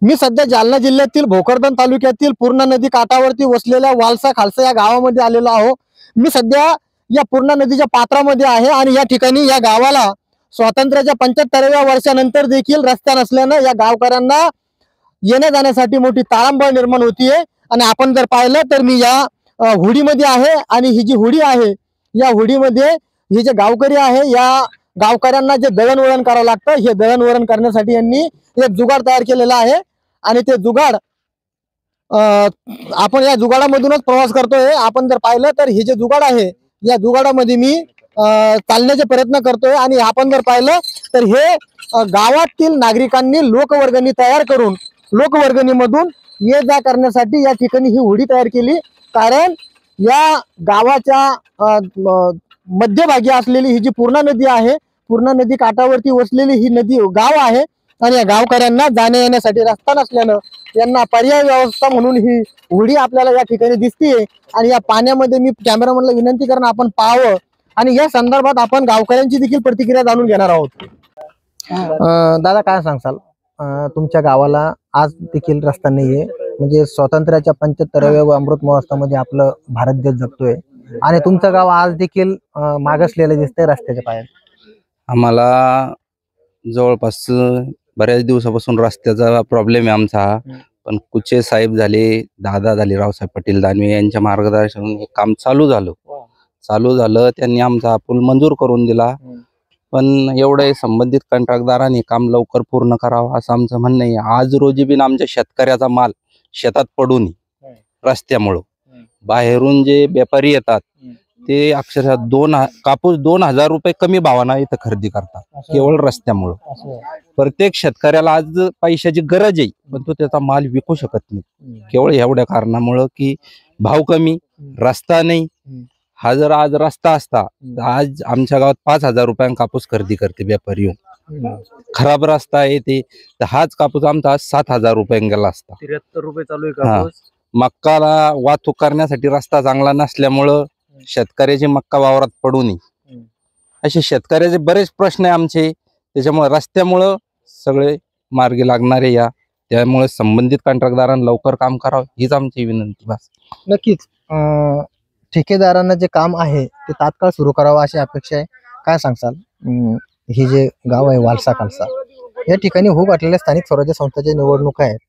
मी सध्या जालना जिल्ह्यातील भोकरदन तालुक्यातील पूर्णा नदी काठावरती वसलेल्या वालसा खालसा या गावामध्ये आलेलो आहो। मी सध्या या पूर्णा नदीच्या पात्रामध्ये आहे आणि या ठिकाणी या गावाला स्वातंत्र्याच्या 75व्या वर्षानंतर देखील रस्ता नसल्यानं या गावकऱ्यांना येण्या जाण्यासाठी मोठी ताळंबळ निर्माण होतीये। आणि आपण जर पाहिलं तर मी या हुडीमध्ये आहे आणि ही जी हुडी आहे या हुडीमध्ये हे जे गावकरी आहे या गावकऱ्यांना जे दळणवळण करावं लागतं, हे दळणवळण करण्यासाठी यांनी एक जुगाड तयार केलेला आहे आणि ते जुगाड आपण या जुगाडामधूनच प्रवास करतोय। आपण जर पाहिलं तर हे जे जुगाड आहे या जुगाडामध्ये मी चालण्याचे प्रयत्न करतोय आणि आपण जर पाहिलं तर हे गावातील नागरिकांनी लोकवर्गणी तयार करून लोकवर्गणीमधून ये जा करण्यासाठी या ठिकाणी ही होडी तयार केली। कारण या गावाच्या मध्यभागी असलेली ही जी पूर्णा नदी आहे, पूर्णा नदी काठावरती वसलेली ही नदी गाव आहे आणि या गावकऱ्यांना जाण्या येण्यासाठी रस्ता नसल्यानं यांना पर्याय व्यवस्था म्हणून ही होडी आपल्याला या ठिकाणी दिसतीये। आणि या पाण्यामध्ये मी कॅमेरामॅनला विनंती करणं आपण पाहावं आणि या संदर्भात आपण गावकऱ्यांची देखील प्रतिक्रिया जाणून घेणार आहोत। दादा काय सांगसाल, तुमच्या गावाला आज देखील रस्ता नाहीये, म्हणजे स्वातंत्र्याच्या 75व्या अमृत महोत्सवामध्ये आपलं भारत देश जगतोय आणि तुमचं गाव आज देखील मागासलेलं दिसतंय रस्त्याच्या पायात। आम्हाला जवळपास बऱ्याच दिवसापासून रस्त्याचा प्रॉब्लेम आहे आमचा, पण कुचे साहेब झाले, दादा झाले, रावसाहेब पाटील दानवे यांच्या मार्गदर्शनाने हे काम चालू झालं। त्यांनी आमचा पूल मंजूर करून दिला, पण एवढे संबंधित कंत्राटदारांनी काम लवकर पूर्ण करावं असं आमचं म्हणणं आहे। आज रोजी बिन आमच्या शेतकऱ्याचा माल शेतात पडून रस्त्यामुळं बाहेरून जे व्यापारी येतात ते अक्षरशः कापूस 2000 रुपये कमी भावाना इथं खरेदी करतात, केवळ रस्त्यामुळं। प्रत्येक शेतकऱ्याला आज पैशाची गरज आहे, पण तो त्याचा माल विकू शकत नाही, केवळ एवढ्या कारणामुळं की भाव कमी, रस्ता नाही। हा जर आज रस्ता असता तर आज आमच्या गावात 5000 रुपयांना कापूस खरेदी करते व्यापारी येऊन। खराब रस्ता आहे ते, तर हाच कापूस आमचा आज 7000 रुपयांना गेला असता। 73 रुपये चालू आहे कापूस। मक्काला वाहतूक करण्यासाठी रस्ता चांगला नसल्यामुळं शेतकऱ्याची मक्का वावरात पडू नये, असे शेतकऱ्याचे बरेच प्रश्न आहे आमचे। त्याच्यामुळे रस्त्यामुळं सगळे मार्गी लागणारे या, त्यामुळे संबंधित कंत्राटदारांना लवकर काम करावं हीच आमची विनंती बस। नक्कीच ठेकेदारांना जे काम आहे ते तात्काळ सुरू करावं अशी अपेक्षा आहे। काय सांगसाल, हे जे गाव आहे वालसा खालसा या ठिकाणी होऊ घातलेल्या स्थानिक स्वराज्य संस्थांच्या निवडणुका आहेत,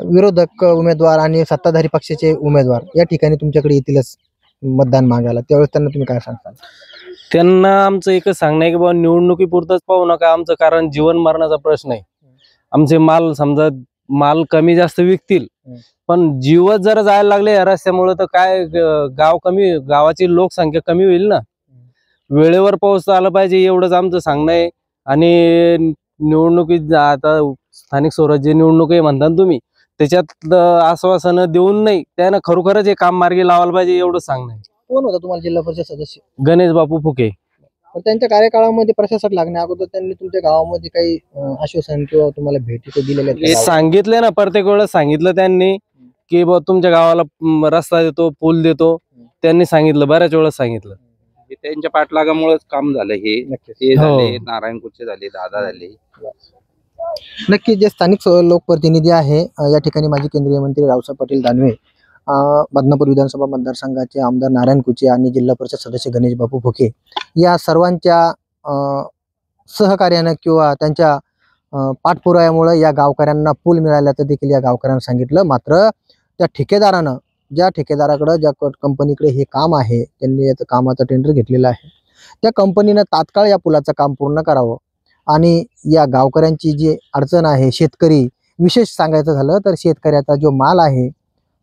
विरोधक उमेदवार आणि सत्ताधारी पक्षाचे उमेदवार या ठिकाणी तुमच्याकडे येतीलच मतदान मागायला, त्यावेळेस त्यांना तुम्ही काय सांगताल? त्यांना आमचं एकच सांगणं आहे की बाबा निवडणुकीपुरतच पाहू नका आमचं, कारण जीवन मरणाचा प्रश्न आहे। आमचे माल समजा कमी जास्त विकतील, पण जीवच जर जायला लागले या रस्त्यामुळे तर काय गावाची लोकसंख्या कमी होईल ना। वेळेवर पाऊस आला पाहिजे एवढंच आमचं सांगणं आहे। आणि निवडणुकीत आता स्थानिक स्वराज्य निवडणूक आहे म्हणता तुम्ही, त्याच्यात आश्वासन देऊन नाही, त्यानं खरोखरच हे काम मार्गी लावायला पाहिजे एवढंच सांगणं आहे। कोण होता तुम्हाला जिल्हा परिषद सदस्य? गणेश बापू फुके। त्यांच्या कार्यकाळामध्ये प्रशासक लागण्या अगोदर त्यांनी तुमच्या गावामध्ये काही आश्वासन किंवा तुम्हाला भेटी दिलेल्या? सांगितले ना, प्रत्येक वेळेस सांगितलं त्यांनी की बाबा तुमच्या गावाला रस्ता देतो, पूल देतो, त्यांनी सांगितलं, बऱ्याच वेळेस सांगितलं। त्यांच्या पाठलागामुळेच काम झालं हे झाले, नारायण कुचे झाले, दादा झाले। नक्की जे स्थानिक लोकप्रतिनिधी आहे या ठिकाणी माजी केंद्रीय मंत्री रावसाहेब पाटील दानवे, बदनापूर विधानसभा मतदारसंघाचे आमदार नारायण कुचे आणि जिल्हा परिषद सदस्य गणेश बापू फुके या सर्वांच्या सहकार्यानं किंवा त्यांच्या पाठपुराव्यामुळे या गावकऱ्यांना पूल मिळाल्याचं देखील या गावकऱ्यांना सांगितलं। मात्र त्या ठेकेदारानं, ज्या ठेकेदाराकडे ज्या कंपनीकडे हे काम आहे, त्यांनी याचं कामाचं टेंडर घेतलेलं आहे, त्या कंपनीनं तात्काळ या पुलाचं काम पूर्ण करावं आणि या गावकऱ्यांची जी अडचण आहे, शेतकरी विशेष सांगायचं झालं तर शेतकऱ्याचा जो माल आहे,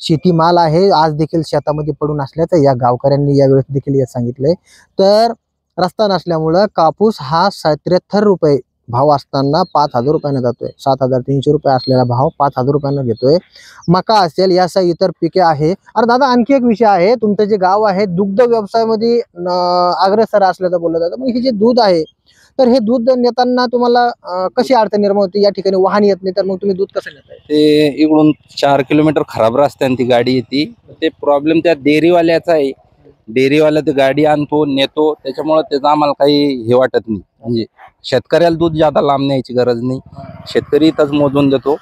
शेती माल आहे, आज देखील शेतामध्ये पडून असल्याचं या गावकऱ्यांनी यावेळेस देखील सांगितलंय। तर रस्ता नसल्यामुळं कापूस हा 73 रुपये भाव असताना 5000 रुपयानं जातोय, 7300 रुपये असलेला भाव 5000 रुपयानं घेतोय। मका असेल यासह इतर पिके आहे। अरे दादा, आणखी एक विषय आहे, तुमचं जे गाव आहे दुग्ध व्यवसायामध्ये अग्रेसर असल्याचं बोललं जातं, मग हे जे दूध आहे तर हे दूध नेताना तुम्हाला कशी अडचण निर्माण होते? या ठिकाणी वाहन येत नाही तर मग तुम्ही दूध कसं नेताय? ते इकडून 4 किलोमीटर खराब रस्त्याने ती गाडी येते, ते प्रॉब्लेम त्या डेअरीवाल्याचा आहे। डेअरीवाला ते गाडी आणतो नेतो, त्याच्यामुळे त्याचं आम्हाला काही हे वाटत नाही. म्हणजे शेतकऱ्याला दूध ज्यादा लांब न्यायची गरज नाही, शेतकरी इथंच मोजून देतो.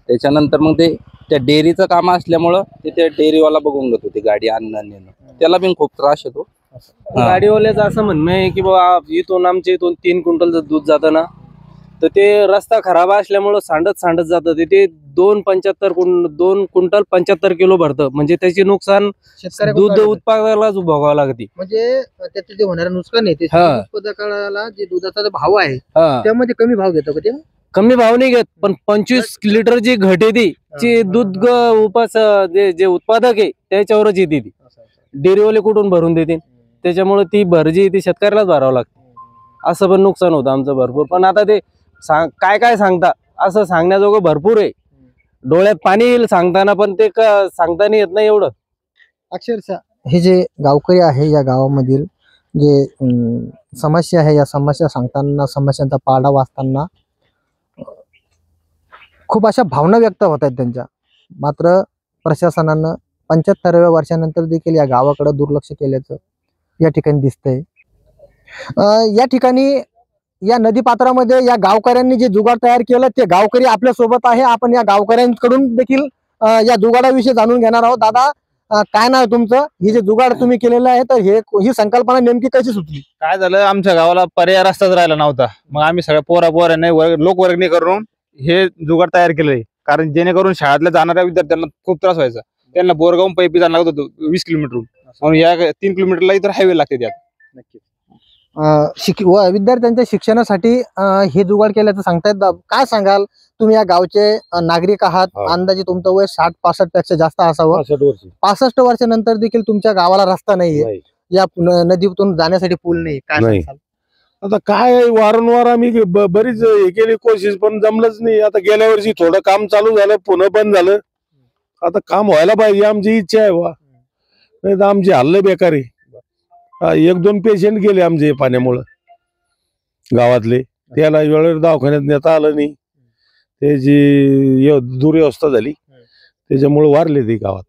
त्याच्यानंतर मग ते त्या डेअरीचं काम असल्यामुळं ते त्या डेअरीवाला बघून घेतो ती गाडी आणणं नेणं, त्याला पण खूप त्रास येतो. गाडीवाल्याचं असं म्हणणं आहे की बाबा इथून आमच्या इथून 3 क्विंटल जर दूध जातं ना, तर ते रस्ता खराब असल्यामुळं सांडत जातं. ते 2 क्विंटल 75 किलो भरतं. म्हणजे त्याचे नुकसान दूध उत्पादकालाच भोगावं लागते. म्हणजे त्याचं जे होणारं नुकसान आहे ते हा. उत्पादकाला जे दुधाचा जो भाव आहे हा. त्यामध्ये कमी भाव घेतो का ते? कमी भाव नाही घेत, पण 25 लिटर जी घट येते ती दूध जे उत्पादक आहे त्याच्यावरच येते. ती डेअरीवाले कुठून भरून देते? त्याच्यामुळे ती भर जी ती शेतकऱ्यालाच भरावं लागते. असं पण नुकसान होतं आमचं भरपूर. पण आता ते काय सांगता, असं सांगण्याजोगं भरपूर आहे. डोळ्यात पाणी येईल सांगताना, पण ते सांगता नाही येत नाही एवढं. अक्षरशः हे जे गावकरी आहे या गावामधील जे समस्या आहे, या समस्या सांगताना, समस्यांचा पाडा वाचताना खूप अशा भावना व्यक्त होत आहेत त्यांच्या. मात्र प्रशासनानं 75व्या वर्षानंतर देखील या गावाकडे दुर्लक्ष केल्याचं या ठिकाणी दिसतंय. या ठिकाणी या नदीपात्रामध्ये या गावकऱ्यांनी जे जुगाड तयार केलं ते गावकरी आपल्या सोबत आहे. आपण या गावकऱ्यांकडून देखील या जुगाडाविषयी जाणून घेणार आहोत. दादा, काय नाव तुमचं? हे जे जुगाड तुम्ही केलेलं आहे, तर ही संकल्पना नेमकी कशी सुचली? काय झालं, आमच्या गावाला पर्याय रस्ताच राहिला नव्हता. मग आम्ही सगळ्या पोरांनी लोकवर्गणी करून हे जुगाड तयार केलंय. कारण जेणेकरून शाळेतल्या जाणाऱ्या विद्यार्थ्यांना खूप त्रास व्हायचा. त्यांना बोरगावून पैपी जाणं लागत होतं 20 किलोमीटरहून. म्हणून या 3 किलोमीटरला इतर हायवे लागते त्यात. विद्यार्थ्यांच्या शिक्षणासाठी हे जुगाड केल्याचं सांगतायत. काय सांगाल? तुम्ही या गावचे नागरिक आहात. अंदाजे तुमचं वय 60-65 पेक्षा जास्त असावं. 65 वर्षानंतर देखील तुमच्या गावाला रस्ता नाहीये, या नदीतून जाण्यासाठी पूल नाही. काय सांगाल? आता काय वारंवार आम्ही बरीच हे केली कोशिश, पण जमलंच नाही. आता गेल्या वर्षी थोडं काम चालू झालं, पुन्हा बंद झालं. आता काम व्हायला पाहिजे, आमची इच्छा आहे वा, नाही तर आमची हल्ले बेकार आहे. 1-2 पेशंट गेले आमचे पाण्यामुळं गावातले. त्याला वेळेवर दवाखान्यात नेता आलं नाही. त्याची दुर्व्यवस्था झाली, त्याच्यामुळे वारले ते गावात.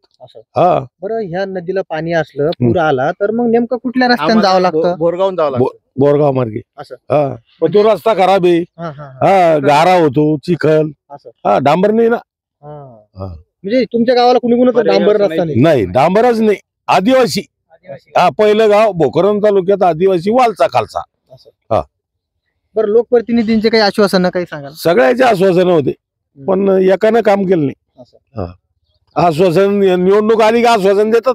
हा. बरं, ह्या नदीला पाणी असलं, पूर आला, तर मग नेमकं कुठल्या रस्त्याने जावं लागतं? बोरगावून जावं लागतं. बोरगाव मार्गे. असं. हा, पण तो रस्ता खराब आहे. हा, गारा होतो, चिखल. हा, डांबर नाही ना. म्हणजे तुमच्या गावाला कुणी डांबर रस्ता नाही, डांबरच नाही. आदिवासी. हा, पहिलं गाव भोकरदन तालुक्यात आदिवासी, वालचा खालचा. बरं, लोकप्रतिनिधींचे काही आश्वासन काही सांगाल? सगळ्याचे आश्वासन होते, पण एकानं काम केलं नाही. आश्वासन, निवडणूक आली का आश्वासन देतात,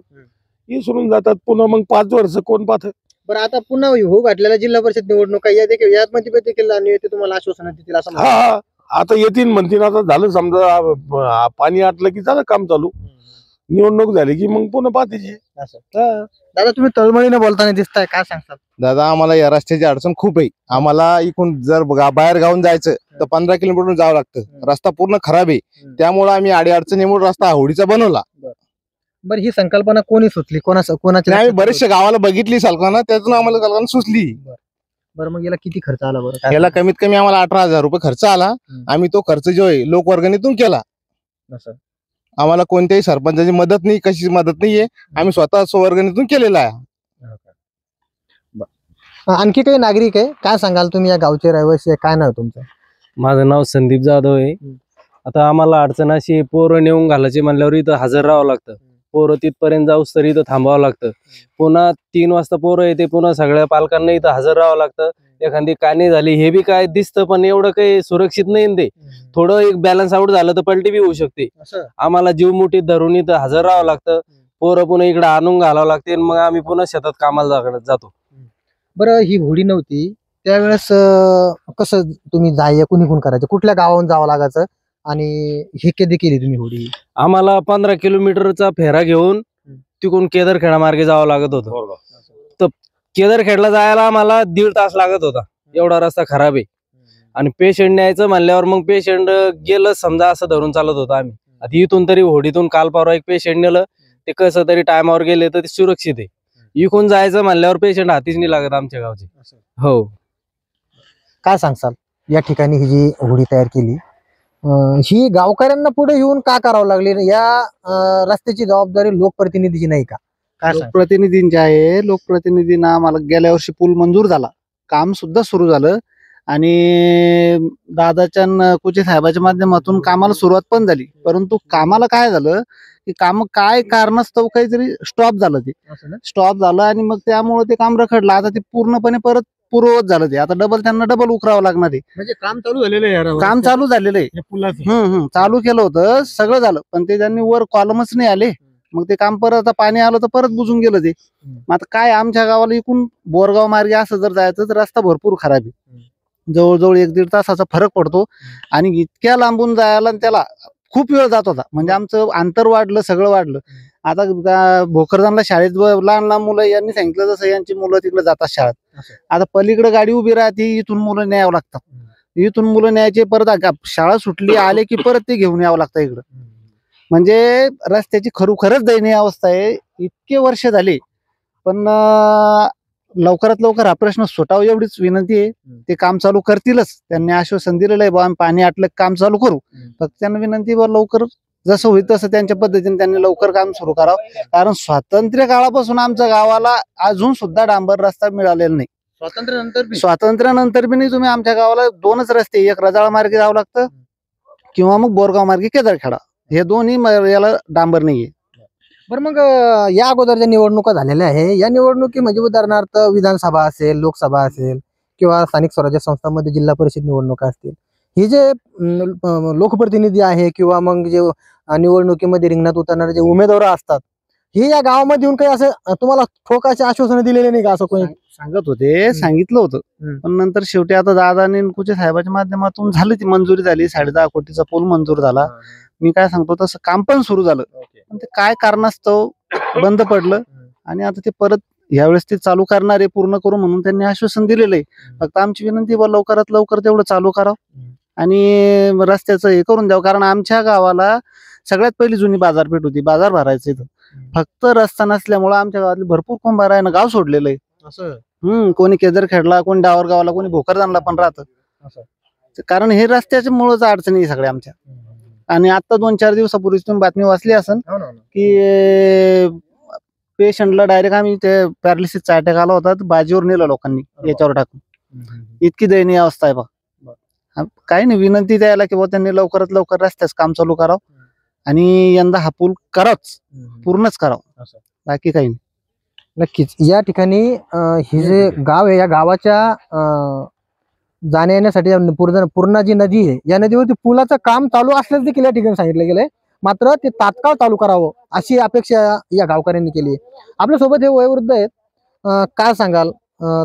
विसरून जातात. पुन्हा मग 5 वर्ष कोण पाहत. बरं, आता पुन्हा हो घातलेला जिल्हा परिषद निवडणूक यामध्ये देखील तुम्हाला आश्वासन देतील असं? हा, आता येतील म्हणतील. आता झालं समजा पाणी आटलं की झालं काम चालू. निवडणूक झाली की मग पुन्हा पाहते. दादा, तुम्ही तळमळीने बोलताना दिसताय, काय सांगतात? दादा, आम्हाला या रस्त्याची अडचण खूप आहे. आम्हाला इकडून जर बाहेर गावून जायचं तर 15 किलोमीटर जावं लागतं. रस्ता पूर्ण खराब आहे. त्यामुळे आम्ही अडचणीमुळे रस्ता होडीचा बनवला. बरं, ही संकल्पना कोणी सुचली? कोणाची? आम्ही बरेचशा गावाला बघितली कल्पना, त्यातून आम्हाला कल्पना सुचली. बरं, मग याला किती खर्च आला? बरं, याला कमीत कमी आम्हाला 18,000 रुपये खर्च आला. आम्ही तो खर्च जो आहे लोकवर्गणीतून केला. आम्हाला कोणत्याही सरपंचाची मदत नाही, कशी मदत नाहीये. आम्ही स्वतः स्ववर्गणीतून केलेला आहे. आणखी काही नागरिक आहे, काय सांगाल? तुम्ही या गावचे रहिवासी आहे, काय नाव तुमचं? माझं नाव संदीप जाधव आहे. आता आम्हाला अडचण अशी, पोरं नेऊन घालायचे म्हणल्यावर इथं हजर राहावं लागतं. पोरं तिथपर्यंत जाऊस तरी इथं थांबावं लागतं. पुन्हा 3 वाजता पोरं येते, पुन्हा सगळ्या पालकांना इथं हजर राहावं लागतं. एखादी कानी झाली हे बी काय दिसतं, पण एवढं काही सुरक्षित नाही. ते थोडं एक बॅलन्स आउट झालं तर पलटी बी होऊ शकते. आम्हाला जीव मुठीत धरून इथं हजर राहावं लागतं. पोरं पुन्हा इकडे आणून घालावं लागते, मग आम्ही पुन्हा शेतात कामाला जातो. बरं, ही होडी नव्हती त्यावेळेस कसं तुम्ही कुणी करायचं? कुठल्या गावाहून जावं लागायचं? आणि हे कधी केली तुम्ही होडी? आम्हाला 15 किलोमीटरचा फेरा घेऊन तिकडून केदारखेडा मार्गे जावं लागत होतं. तर केदारखेडला जायला आम्हाला 1.5 तास लागत होता. एवढा रस्ता खराब आहे. आणि पेशंट न्यायचं म्हणल्यावर मग पेशंट गेलं समजा असं धरून चालत होतं आम्ही. आता इथून तरी होडीतून काल परवा एक पेशंट नेलं, ते कसं तरी टायमावर गेले तर ते सुरक्षित आहे. इकडून जायचं म्हणल्यावर पेशंट हातीच नाही लागत आमच्या गावचे. हो, काय सांगसाल? या ठिकाणी ही जी होडी तयार केली, ही गावकऱ्यांना पुढे येऊन का करावं लागली? या रस्त्याची जबाबदारी लोकप्रतिनिधीची नाही का? काय सांगता? लोकप्रतिनिधींचे आहे. लोकप्रतिनिधींना आम्हाला गेल्या वर्षी पूल मंजूर झाला, काम सुद्धा सुरू झालं आणि दादाच्या कुचे साहेबाच्या माध्यमातून कामाला सुरुवात पण झाली. परंतु कामाला काय झालं की काम काय कारणास्तव काहीतरी स्टॉप झालं, ते असं ना? स्टॉप झालं आणि मग त्यामुळे ते काम रखडलं. आता ते पूर्णपणे परत पूर्ववत झालं. ते आता त्यांना डबल उकरावं लागणार आहे. म्हणजे काम चालू झालेलं आहे यार. काम चालू झालेलं आहे. पुलाचं. चालू केलं होतं, सगळं झालं, पण ते त्यांनी वर कॉलमच नाही आले. मग ते काम परत आता पाणी आलं तर परत बुजून गेलं ते. मग आता काय आमच्या गावाला इकून बोरगाव मार्गे असं जर जायचं तर रस्ता भरपूर खराब आहे. जवळजवळ 1-1.5 तासाचा फरक पडतो आणि इतक्या लांबून जायला त्याला खूप वेळ जात होता. म्हणजे आमचं अंतर वाढलं, सगळं वाढलं. आता भोकरदनला शाळेत लहान लहान मुलं यांनी सांगितलं जसं यांची मुलं तिकडे जातात शाळेत. आता पलीकडे गाडी उभी राहते, इथून मुलं न्यावं लागतात. इथून मुलं न्यायचे, परत शाळा सुटली आले की परत ते घेऊन यावं लागतं इकडं. म्हणजे रस्त्याची खरोखरच दयनीय अवस्था आहे. इतके वर्ष झाले पण लवकरात लवकर हा प्रश्न सुटावा एवढीच विनंती आहे. ते काम चालू करतीलच, त्यांनी आश्वासन दिलेलं आहे, आम्ही पाणी आटलं काम चालू करू. फक्त त्यांना विनंती लवकर जसं होईल तसं त्यांच्या पद्धतीने त्यांनी लवकर काम सुरू करावं. कारण स्वातंत्र्य काळापासून आमच्या गावाला अजून सुद्धा डांबर रस्ता मिळालेला नाही. स्वातंत्र्यानंतर बी नाही. तुम्ही आमच्या गावाला 2च रस्ते, एक रजाळा मार्गे जावं लागतं किंवा मग बोरगाव मार्गे केदारखेडा, हे दोन्ही याला डांबर नाहीये. बरं मग या अगोदर ज्या निवडणुका झालेल्या आहे, या निवडणुकी म्हणजे उदाहरणार्थ विधानसभा असेल, लोकसभा असेल किंवा स्थानिक स्वराज्य संस्थांमध्ये जिल्हा परिषद निवडणुका असतील, हे जे लोकप्रतिनिधी आहे किंवा मग जे निवडणुकीमध्ये रिंगणात उतरणारे जे उमेदवार असतात, हे या गावामध्ये येऊन काही असं तुम्हाला ठोक असे आश्वासन दिलेले नाही का? असं कोणी सांगत होते, सांगितलं होतं, पण नंतर शेवटी आता दादा आणि कुचे साहेबाच्या माध्यमातून झाली, ती मंजुरी झाली. 10.5 कोटीचा पूल मंजूर झाला. मी काय सांगतो तसं काम पण सुरू झालं, पण ते काय कारणास्तव बंद पडलं आणि आता ते परत यावेळेस ते चालू करणार आहे, पूर्ण करू म्हणून त्यांनी आश्वासन दिलेलं आहे. फक्त आमची विनंती लवकरात लवकर तेवढं चालू करावं आणि रस्त्याचं हे करून द्यावं. कारण आमच्या गावाला सगळ्यात पहिली जुनी बाजारपेठ होती, बाजार भरायचं इथं. फक्त रस्ता नसल्यामुळे आमच्या गावातले भरपूर कुंभार आहे ना, गाव सोडलेलं आहे. कोणी केदारखेडला, कोणी डावरगावला, कोणी भोकरदनला पण राहतं. कारण हे रस्त्याच्या मुळेच अडचणी आहे सगळ्या आमच्या. आणि आता 2-4 दिवसापूर्वी तुम्ही बातमी वाचली असेल की पेशंटला डायरेक्ट आम्ही ते पॅरालिसिसचा अटॅक आला होता, बाजीवर नेलं लोकांनी याच्यावर टाकून. इतकी दयनीय अवस्था आहे बा. काही नाही, विनंती द्यायला की त्यांनी लवकरात लवकर रस्त्याचं काम चालू करावं आणि यंदा हा पूल करावंच, पूर्णच करावं, बाकी काही नाही. नक्कीच या ठिकाणी हे जे गाव आहे, या गावाच्या जाण्या येण्यासाठी पूर्णा जी नदी आहे, या नदीवरती पुलाचं काम चालू असल्याचं देखील या ठिकाणी सांगितलं गेलंय. मात्र ते तात्काळ चालू करावं अशी अपेक्षा या गावकऱ्यांनी केली आहे. आपल्यासोबत हे वयोवृद्ध आहेत. काय सांगाल,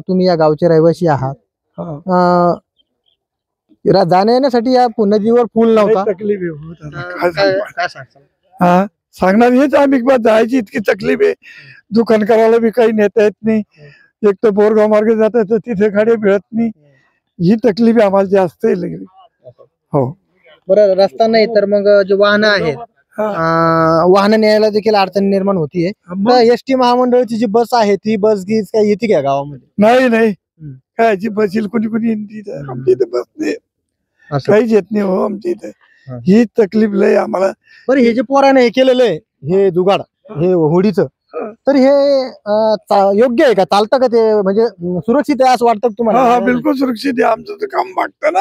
तुम्ही या गावचे रहिवासी आहात, जाण्या येण्यासाठी या नदीवर पूल नव्हता, काय सांगणार हेच आम्ही जायची इतकी तकलीफ आहे. दुकान करायला बी काही नेता येत नाही. एक तर बोरगाव मार्गे जात तर तिथे गाडी मिळत नाही. ही तकलीफ आम्हाला जास्त आहे. हो, बरं रस्ता नाही तर मग जे वाहनं आहेत, वाहनं न्यायला देखील अडचण निर्माण होतीये. एसटी महामंडळाची जी बस आहे, ती बस गीज काही येते का गावामध्ये? नाही काय जी बस येईल, कोणी आमच्या इथे बस नाही, काहीच येत नाही हो आमच्या इथे. ही तकलीफ लय आम्हाला. बरं हे जे पोराने हे केलेलं आहे, हे जुगाड, हे होडीचं, तर हे योग्य आहे का? चालतं का ते? म्हणजे सुरक्षित आहे असं वाटतं तुम्हाला? बिलकुल सुरक्षित आहे. आमचं तर काम भागतं ना,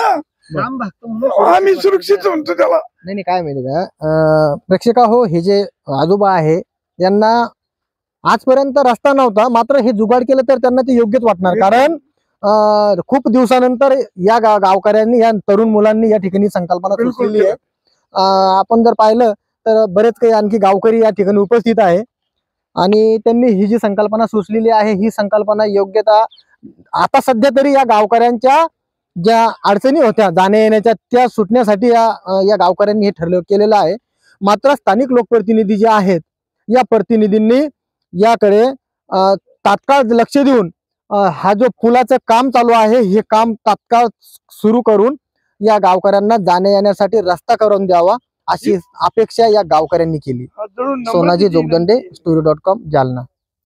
आम्ही सुरक्षित म्हणतो त्याला. नाही काय माहिती का प्रेक्षका हो, हे जे आजोबा आहे यांना आजपर्यंत रस्ता नव्हता, मात्र हे जुगाड केलं तर त्यांना ते योग्यच वाटणार. कारण खूप दिवसानंतर या गावकऱ्यांनी, या तरुण मुलांनी या ठिकाणी संकल्पना सुचवली आहे. आपण जर पाहिलं तर बरेच काही आणखी गावकरी या ठिकाणी उपस्थित आहे आणि त्यांनी ही जी संकल्पना सुचलेली आहे, ही संकल्पना योग्यता आता सध्या तरी या गावकऱ्यांच्या ज्या अडचणी होत्या जाण्या येण्याच्या, त्या सुटण्यासाठी या गावकऱ्यांनी हे ठरलं केलेलं आहे. मात्र स्थानिक लोकप्रतिनिधी जे आहेत, या प्रतिनिधींनी याकडे तात्काळ लक्ष देऊन हा जो पुलाचं काम चालू आहे, हे काम तात्काळ सुरू करून या गावकऱ्यांना जाण्या येण्यासाठी रस्ता करून द्यावा अशी अपेक्षा या गावकऱ्यांनी केली. सोनाजी जोगदंडे, story.com, जालना.